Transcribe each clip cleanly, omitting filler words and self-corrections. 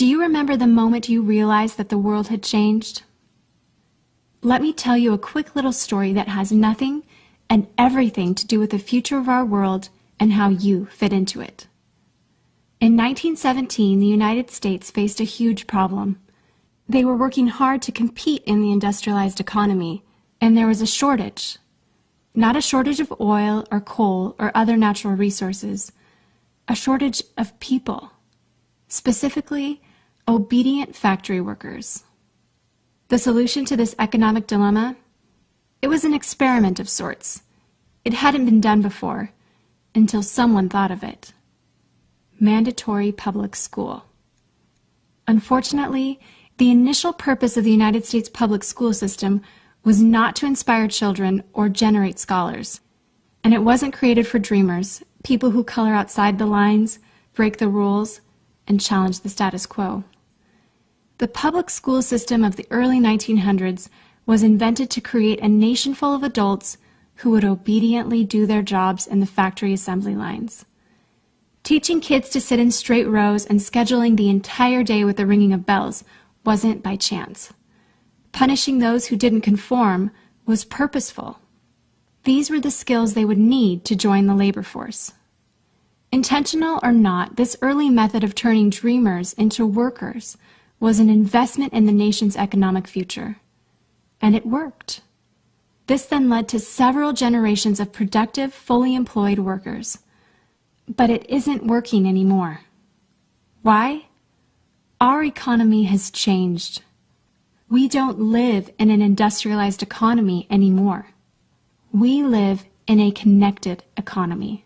Do you remember the moment you realized that the world had changed? Let me tell you a quick little story that has nothing and everything to do with the future of our world and how you fit into it. In 1917, the United States faced a huge problem. They were working hard to compete in the industrialized economy, and there was a shortage. Not a shortage of oil or coal or other natural resources, a shortage of people, specifically obedient factory workers. The solution to this economic dilemma? It was an experiment of sorts. It hadn't been done before, until someone thought of it. Mandatory public school. Unfortunately, the initial purpose of the United States public school system was not to inspire children or generate scholars. And it wasn't created for dreamers, people who color outside the lines, break the rules, and challenge the status quo. The public school system of the early 1900s was invented to create a nation full of adults who would obediently do their jobs in the factory assembly lines. Teaching kids to sit in straight rows and scheduling the entire day with the ringing of bells wasn't by chance. Punishing those who didn't conform was purposeful. These were the skills they would need to join the labor force. Intentional or not, this early method of turning dreamers into workers was an investment in the nation's economic future. And it worked. This then led to several generations of productive, fully employed workers. But it isn't working anymore. Why? Our economy has changed. We don't live in an industrialized economy anymore. We live in a connected economy.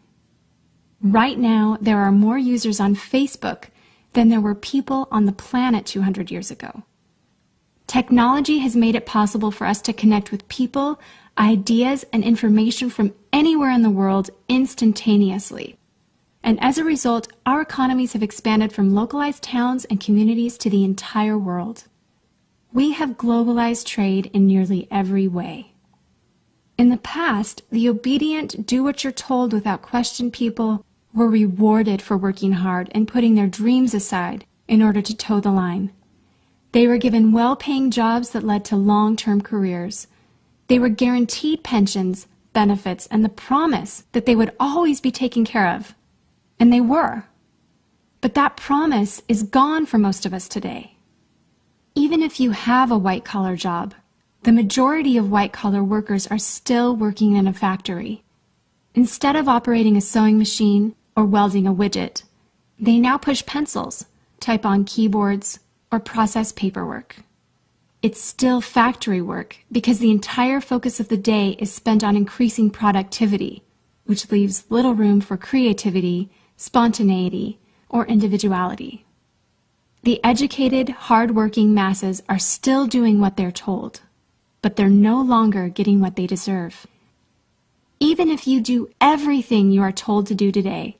Right now, there are more users on Facebook than there were people on the planet 200 years ago. Technology has made it possible for us to connect with people, ideas, and information from anywhere in the world instantaneously. And as a result, our economies have expanded from localized towns and communities to the entire world. We have globalized trade in nearly every way. In the past, the obedient, do-what-you're-told without question people were rewarded for working hard and putting their dreams aside in order to toe the line. They were given well-paying jobs that led to long-term careers. They were guaranteed pensions, benefits, and the promise that they would always be taken care of. And they were. But that promise is gone for most of us today. Even if you have a white-collar job, the majority of white-collar workers are still working in a factory. Instead of operating a sewing machine or welding a widget, they now push pencils, type on keyboards, or process paperwork. It's still factory work because the entire focus of the day is spent on increasing productivity, which leaves little room for creativity, spontaneity, or individuality. The educated, hard-working masses are still doing what they're told, but they're no longer getting what they deserve. Even if you do everything you are told to do today,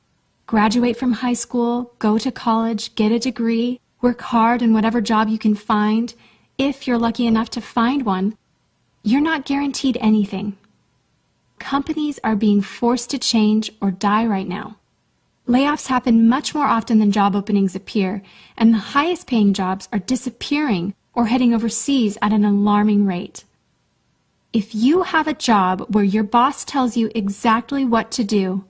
graduate from high school, go to college, get a degree, work hard in whatever job you can find, if you're lucky enough to find one, you're not guaranteed anything. Companies are being forced to change or die right now. Layoffs happen much more often than job openings appear, and the highest paying jobs are disappearing or heading overseas at an alarming rate. If you have a job where your boss tells you exactly what to do,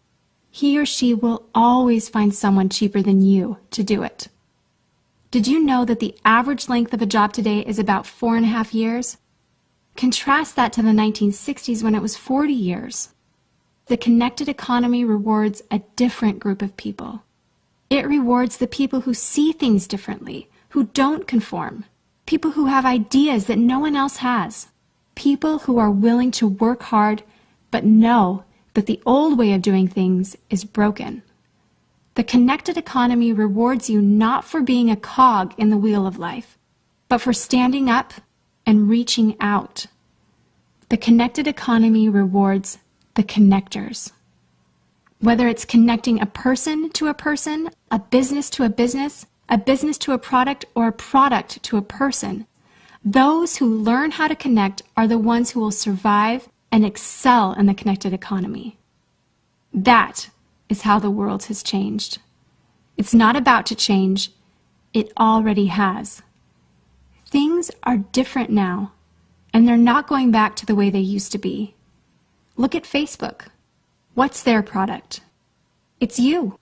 he or she will always find someone cheaper than you to do it. Did you know that the average length of a job today is about 4.5 years? Contrast that to the 1960s when it was 40 years. The connected economy rewards a different group of people. It rewards the people who see things differently, who don't conform, people who have ideas that no one else has, people who are willing to work hard but know that the old way of doing things is broken. The connected economy rewards you not for being a cog in the wheel of life, but for standing up and reaching out. The connected economy rewards the connectors. Whether it's connecting a person to a person, a business to a business to a product, or a product to a person, those who learn how to connect are the ones who will survive and excel in the connected economy. That is how the world has changed. It's not about to change, it already has. Things are different now, and they're not going back to the way they used to be. Look at Facebook. What's their product? It's you.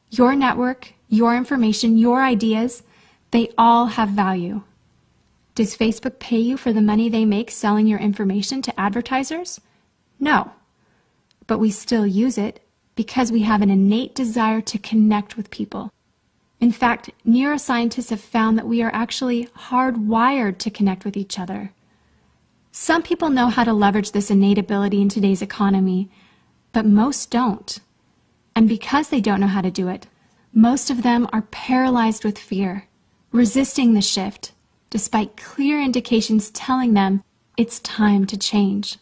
Your network, your information, your ideas, they all have value. Does Facebook pay you for the money they make selling your information to advertisers? No. But we still use it because we have an innate desire to connect with people. In fact, neuroscientists have found that we are actually hardwired to connect with each other. Some people know how to leverage this innate ability in today's economy, but most don't. And because they don't know how to do it, most of them are paralyzed with fear, resisting the shift, despite clear indications telling them it's time to change.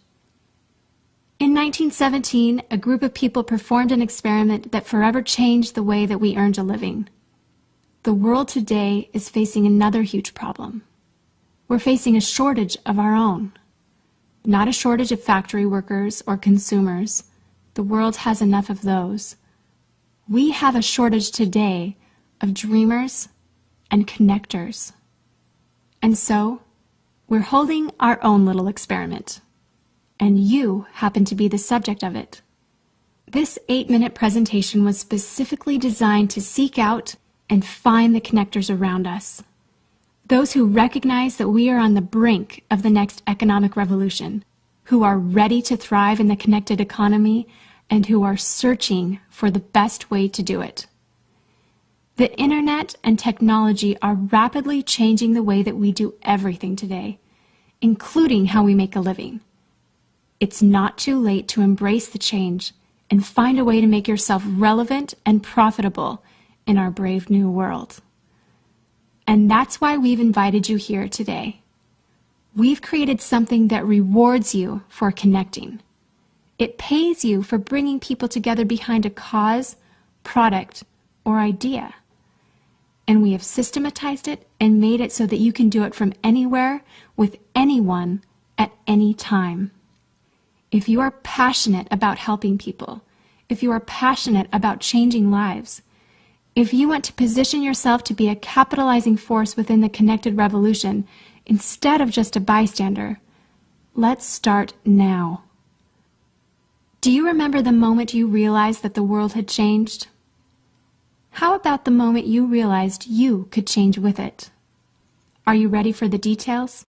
In 1917, a group of people performed an experiment that forever changed the way that we earned a living. The world today is facing another huge problem. We're facing a shortage of our own. Not a shortage of factory workers or consumers. The world has enough of those. We have a shortage today of dreamers and connectors. And so, we're holding our own little experiment. And you happen to be the subject of it. This 8-minute presentation was specifically designed to seek out and find the connectors around us. Those who recognize that we are on the brink of the next economic revolution, who are ready to thrive in the connected economy, and who are searching for the best way to do it. The internet and technology are rapidly changing the way that we do everything today, including how we make a living. It's not too late to embrace the change and find a way to make yourself relevant and profitable in our brave new world. And that's why we've invited you here today. We've created something that rewards you for connecting. It pays you for bringing people together behind a cause, product, or idea. And we have systematized it and made it so that you can do it from anywhere with anyone at any time. If you are passionate about helping people, if you are passionate about changing lives, if you want to position yourself to be a capitalizing force within the connected revolution instead of just a bystander, let's start now. Do you remember the moment you realized that the world had changed? How about the moment you realized you could change with it? Are you ready for the details?